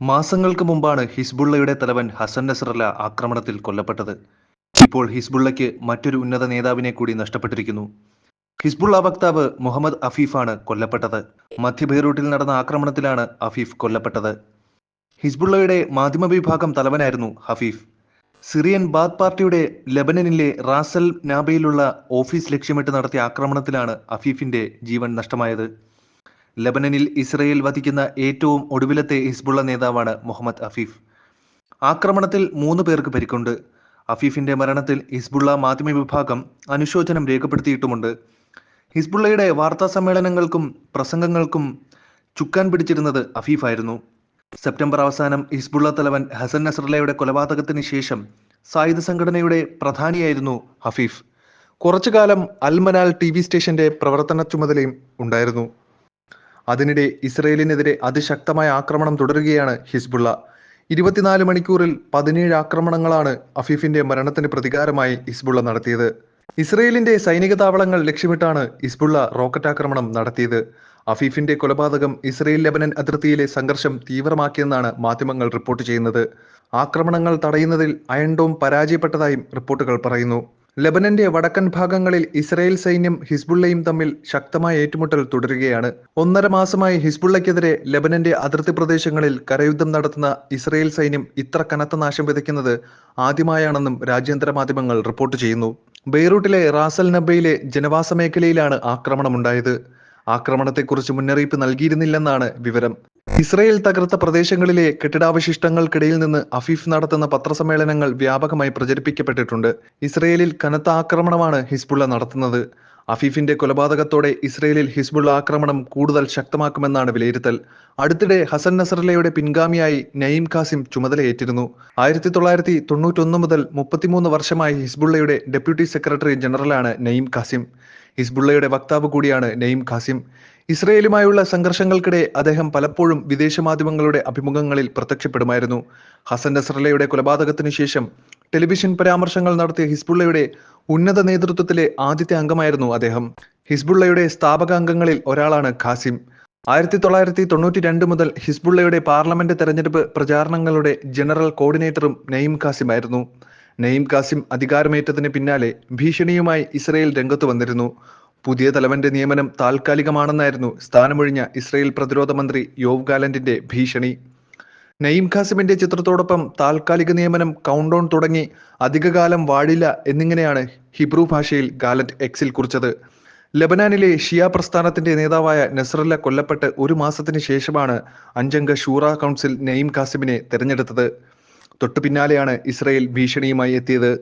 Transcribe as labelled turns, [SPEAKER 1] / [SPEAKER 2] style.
[SPEAKER 1] മാസങ്ങൾക്ക് മുമ്പാണ് ഹിസ്ബുള്ളയുടെ തലവൻ ഹസൻ നസ്രല്ല ആക്രമണത്തിൽ കൊല്ലപ്പെട്ടത്. ഇപ്പോൾ ഹിസ്ബുള്ളയ്ക്ക് മറ്റൊരു ഉന്നത നേതാവിനെ കൂടി നഷ്ടപ്പെട്ടിരിക്കുന്നു. ഹിസ്ബുള്ള വക്താവ് മുഹമ്മദ് അഫീഫാണ് കൊല്ലപ്പെട്ടത്. മധ്യ ബെയ്റൂട്ടിൽ നടന്ന ആക്രമണത്തിലാണ് അഫീഫ് കൊല്ലപ്പെട്ടത്. ഹിസ്ബുള്ളയുടെ മാധ്യമ വിഭാഗം തലവനായിരുന്നു ഹഫീഫ്. സിറിയൻ ബാത്ത് പാർട്ടിയുടെ ലെബനനിലെ റാസൽ നാബയിലുള്ള ഓഫീസ് ലക്ഷ്യമിട്ട് നടത്തിയ ആക്രമണത്തിലാണ് അഫീഫിന്റെ ജീവൻ നഷ്ടമായത്. ലെബനനിൽ ഇസ്രയേൽ വധിക്കുന്ന ഏറ്റവും ഒടുവിലത്തെ ഹിസ്ബുള്ള നേതാവാണ് മുഹമ്മദ് അഫീഫ്. ആക്രമണത്തിൽ 3 പേർക്ക് പരിക്കുണ്ട്. അഫീഫിന്റെ മരണത്തിൽ ഹിസ്ബുള്ള മാധ്യമ വിഭാഗം അനുശോചനം രേഖപ്പെടുത്തിയിട്ടുമുണ്ട്. ഹിസ്ബുള്ളയുടെ വാർത്താ സമ്മേളനങ്ങൾക്കും പ്രസംഗങ്ങൾക്കും ചുക്കാൻ പിടിച്ചിരുന്നത് അഫീഫായിരുന്നു. സെപ്റ്റംബർ അവസാനം ഹിസ്ബുള്ള തലവൻ ഹസൻ നസ്രല്ലയുടെ കൊലപാതകത്തിന് ശേഷം സായുധ സംഘടനയുടെ പ്രധാനിയായിരുന്നു ഹഫീഫ്. കുറച്ചുകാലം അൽമനാൽ TV സ്റ്റേഷന്റെ പ്രവർത്തന ചുമതലയും ഉണ്ടായിരുന്നു. അതിനിടെ ഇസ്രയേലിനെതിരെ അതിശക്തമായ ആക്രമണം തുടരുകയാണ് ഹിസ്ബുള്ള. 24 മണിക്കൂറിൽ 17 ആക്രമണങ്ങളാണ് അഫീഫിന്റെ മരണത്തിന് പ്രതികാരമായി ഹിസ്ബുള്ള നടത്തിയത്. ഇസ്രയേലിന്റെ സൈനിക താവളങ്ങൾ ലക്ഷ്യമിട്ടാണ് ഹിസ്ബുള്ള റോക്കറ്റ് ആക്രമണം നടത്തിയത്. അഫീഫിന്റെ കൊലപാതകം ഇസ്രയേൽ ലെബനൻ അതിർത്തിയിലെ സംഘർഷം തീവ്രമാക്കിയെന്നാണ് മാധ്യമങ്ങൾ റിപ്പോർട്ട് ചെയ്യുന്നത്. ആക്രമണങ്ങൾ തടയുന്നതിൽ അയൺ ഡോം പരാജയപ്പെട്ടതായും റിപ്പോർട്ടുകൾ പറയുന്നു. ലെബനന്റെ വടക്കൻ ഭാഗങ്ങളിൽ ഇസ്രായേൽ സൈന്യം ഹിസ്ബുള്ളയും തമ്മിൽ ശക്തമായ ഏറ്റുമുട്ടൽ തുടരുകയാണ്. 1.5 മാസമായി ഹിസ്ബുള്ളയ്ക്കെതിരെ ലെബനന്റെ അതിർത്തി പ്രദേശങ്ങളിൽ കരയുദ്ധം നടത്തുന്ന ഇസ്രായേൽ സൈന്യം ഇത്ര കനത്ത നാശം വിതയ്ക്കുന്നത് ആദ്യമായാണെന്നും രാജ്യാന്തര മാധ്യമങ്ങൾ റിപ്പോർട്ട് ചെയ്യുന്നു. ബെയ്റൂട്ടിലെ റാസൽ നബയിലെ ജനവാസ മേഖലയിലാണ് ആക്രമണമുണ്ടായത്. ആക്രമണത്തെക്കുറിച്ച് മുന്നറിയിപ്പ് നൽകിയിരുന്നില്ലെന്നാണ് വിവരം. ഇസ്രയേൽ തകർത്ത പ്രദേശങ്ങളിലെ കെട്ടിടാവശിഷ്ടങ്ങൾക്കിടയിൽ നിന്ന് അഫീഫ് നടത്തുന്ന പത്രസമ്മേളനങ്ങൾ വ്യാപകമായി പ്രചരിപ്പിക്കപ്പെട്ടിട്ടുണ്ട്. ഇസ്രയേലിൽ കനത്ത ആക്രമണമാണ് ഹിസ്ബുള്ള നടത്തുന്നത്. അഫീഫിന്റെ കൊലപാതകത്തോടെ ഇസ്രയേലിൽ ഹിസ്ബുള്ള ആക്രമണം കൂടുതൽ ശക്തമാക്കുമെന്നാണ് വിലയിരുത്തൽ. അടുത്തിടെ ഹസൻ നസ്രല്ലയുടെ പിൻഗാമിയായി നഈം കാസിം ചുമതലയേറ്റിരുന്നു. 1991 മുതൽ 33 വർഷമായി ഹിസ്ബുള്ളയുടെ ഡെപ്യൂട്ടി സെക്രട്ടറി ജനറലാണ് നഈം കാസിം. ഹിസ്ബുള്ളയുടെ വക്താവ് കൂടിയാണ് നഈം കാസിം. ഇസ്രയേലുമായുള്ള സംഘർഷങ്ങൾക്കിടെ അദ്ദേഹം പലപ്പോഴും വിദേശ മാധ്യമങ്ങളുടെ അഭിമുഖങ്ങളിൽ പ്രത്യക്ഷപ്പെടുമായിരുന്നു. ഹസൻ നസ്രല്ലയുടെ കൊലപാതകത്തിനു ശേഷം ടെലിവിഷൻ പരാമർശങ്ങൾ നടത്തിയ ഹിസ്ബുള്ളയുടെ ഉന്നത നേതൃത്വത്തിലെ ആദ്യത്തെ അംഗമായിരുന്നു അദ്ദേഹം. ഹിസ്ബുള്ളയുടെ സ്ഥാപക അംഗങ്ങളിൽ ഒരാളാണ് ഖാസിം. 1992 മുതൽ ഹിസ്ബുള്ളയുടെ പാർലമെന്റ് തെരഞ്ഞെടുപ്പ് പ്രചാരണങ്ങളുടെ ജനറൽ കോർഡിനേറ്ററും നഈം കാസിമായിരുന്നു. നഈം കാസിം അധികാരമേറ്റതിന് പിന്നാലെ ഭീഷണിയുമായി ഇസ്രയേൽ രംഗത്തു വന്നിരുന്നു. പുതിയ തലവന്റെ നിയമനം താൽക്കാലികമാണെന്നായിരുന്നു സ്ഥാനമൊഴിഞ്ഞ ഇസ്രയേൽ പ്രതിരോധ മന്ത്രി യോവ് ഗാലന്റിന്റെ ഭീഷണി. നഈം ഖാസിമിന്റെ ചിത്രത്തോടൊപ്പം താൽക്കാലിക നിയമനം കൗണ്ട് ഡൗൺ തുടങ്ങി അധികകാലം വാഴില്ല എന്നിങ്ങനെയാണ് ഹിബ്രു ഭാഷയിൽ ഗാലന്റ് എക്സിൽ കുറിച്ചത്. ലെബനാനിലെ ഷിയ പ്രസ്ഥാനത്തിന്റെ നേതാവായ നസ്രല്ല കൊല്ലപ്പെട്ട് 1 മാസത്തിന് ശേഷമാണ് 5 അംഗ ഷൂറ കൗൺസിൽ നഈം ഖാസിമിനെ തെരഞ്ഞെടുത്തത്. തൊട്ടു പിന്നാലെയാണ് ഇസ്രയേൽ ഭീഷണിയുമായി എത്തിയത്.